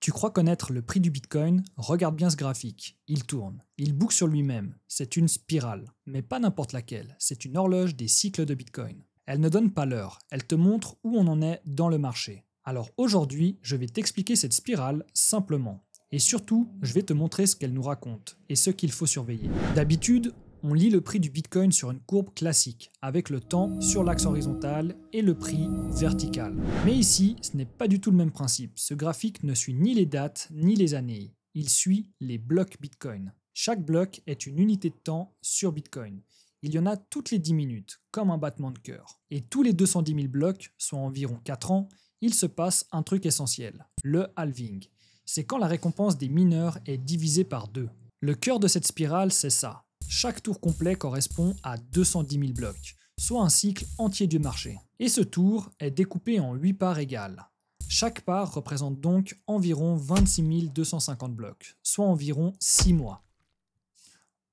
Tu crois connaître le prix du Bitcoin? Regarde bien ce graphique. Il tourne. Il boucle sur lui-même. C'est une spirale. Mais pas n'importe laquelle. C'est une horloge des cycles de Bitcoin. Elle ne donne pas l'heure. Elle te montre où on en est dans le marché. Alors aujourd'hui, je vais t'expliquer cette spirale simplement. Et surtout, je vais te montrer ce qu'elle nous raconte et ce qu'il faut surveiller. D'habitude, on lit le prix du Bitcoin sur une courbe classique, avec le temps sur l'axe horizontal et le prix vertical. Mais ici, ce n'est pas du tout le même principe. Ce graphique ne suit ni les dates ni les années. Il suit les blocs Bitcoin. Chaque bloc est une unité de temps sur Bitcoin. Il y en a toutes les 10 minutes, comme un battement de cœur. Et tous les 210 000 blocs, soit environ 4 ans, il se passe un truc essentiel, le halving. C'est quand la récompense des mineurs est divisée par 2. Le cœur de cette spirale, c'est ça. Chaque tour complet correspond à 210 000 blocs, soit un cycle entier du marché. Et ce tour est découpé en 8 parts égales. Chaque part représente donc environ 26 250 blocs, soit environ 6 mois.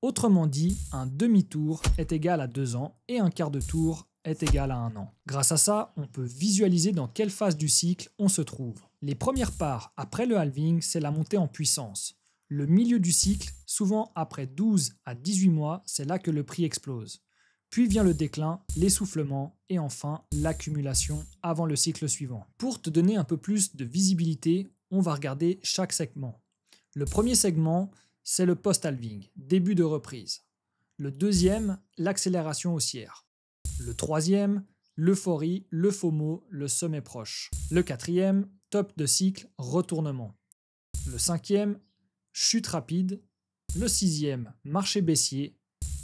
Autrement dit, un demi-tour est égal à 2 ans et un quart de tour est égal à 1 an. Grâce à ça, on peut visualiser dans quelle phase du cycle on se trouve. Les premières parts après le halving, c'est la montée en puissance. Le milieu du cycle, souvent après 12 à 18 mois, c'est là que le prix explose. Puis vient le déclin, l'essoufflement et enfin l'accumulation avant le cycle suivant. Pour te donner un peu plus de visibilité, on va regarder chaque segment. Le premier segment, c'est le post-halving, début de reprise. Le deuxième, l'accélération haussière. Le troisième, l'euphorie, le FOMO, le sommet proche. Le quatrième, top de cycle, retournement. Le cinquième, chute rapide. Le sixième, marché baissier.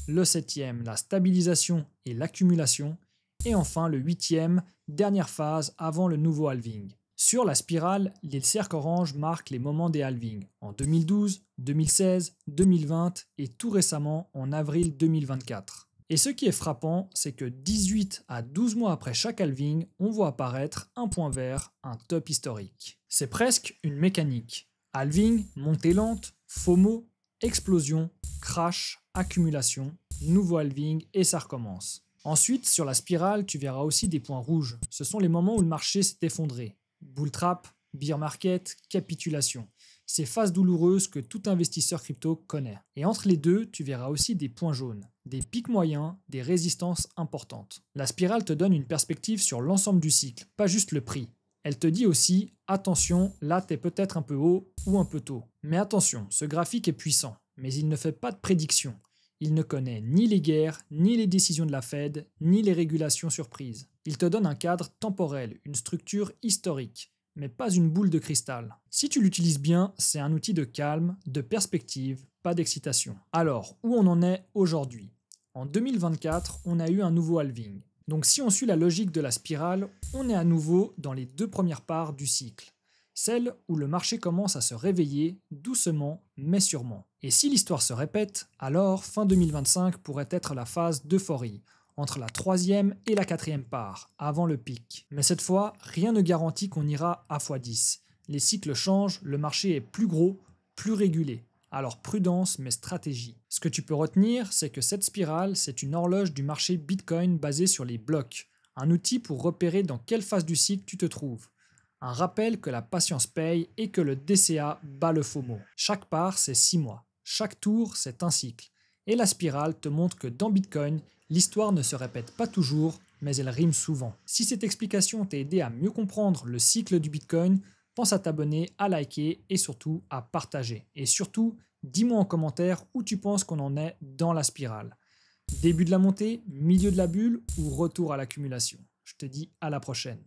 Le septième, la stabilisation et l'accumulation. Et enfin le huitième, dernière phase avant le nouveau halving. Sur la spirale, les cercles orange marquent les moments des halvings en 2012, 2016, 2020 et tout récemment en avril 2024. Et ce qui est frappant, c'est que 18 à 12 mois après chaque halving, on voit apparaître un point vert, un top historique. C'est presque une mécanique. Halving, montée lente, FOMO, explosion, crash, accumulation, nouveau halving et ça recommence. Ensuite, sur la spirale, tu verras aussi des points rouges. Ce sont les moments où le marché s'est effondré. Bull trap, bear market, capitulation. Ces phases douloureuses que tout investisseur crypto connaît. Et entre les deux, tu verras aussi des points jaunes, des pics moyens, des résistances importantes. La spirale te donne une perspective sur l'ensemble du cycle, pas juste le prix. Elle te dit aussi, attention, là t'es peut-être un peu haut ou un peu tôt. Mais attention, ce graphique est puissant, mais il ne fait pas de prédiction. Il ne connaît ni les guerres, ni les décisions de la Fed, ni les régulations surprises. Il te donne un cadre temporel, une structure historique, mais pas une boule de cristal. Si tu l'utilises bien, c'est un outil de calme, de perspective, pas d'excitation. Alors, où on en est aujourd'hui? En 2024, on a eu un nouveau halving. Donc si on suit la logique de la spirale, on est à nouveau dans les 2 premières parts du cycle. Celle où le marché commence à se réveiller doucement mais sûrement. Et si l'histoire se répète, alors fin 2025 pourrait être la phase d'euphorie, entre la 3e et la 4e part, avant le pic. Mais cette fois, rien ne garantit qu'on ira à x10. Les cycles changent, le marché est plus gros, plus régulé. Alors prudence mais stratégie. Ce que tu peux retenir, c'est que cette spirale, c'est une horloge du marché Bitcoin basée sur les blocs, un outil pour repérer dans quelle phase du cycle tu te trouves. Un rappel que la patience paye et que le DCA bat le FOMO. Chaque part, c'est 6 mois. Chaque tour, c'est un cycle. Et la spirale te montre que dans Bitcoin, l'histoire ne se répète pas toujours, mais elle rime souvent. Si cette explication t'a aidé à mieux comprendre le cycle du Bitcoin, pense à t'abonner, à liker et surtout à partager. Et surtout, dis-moi en commentaire où tu penses qu'on en est dans la spirale. Début de la montée, milieu de la bulle ou retour à l'accumulation. Je te dis à la prochaine.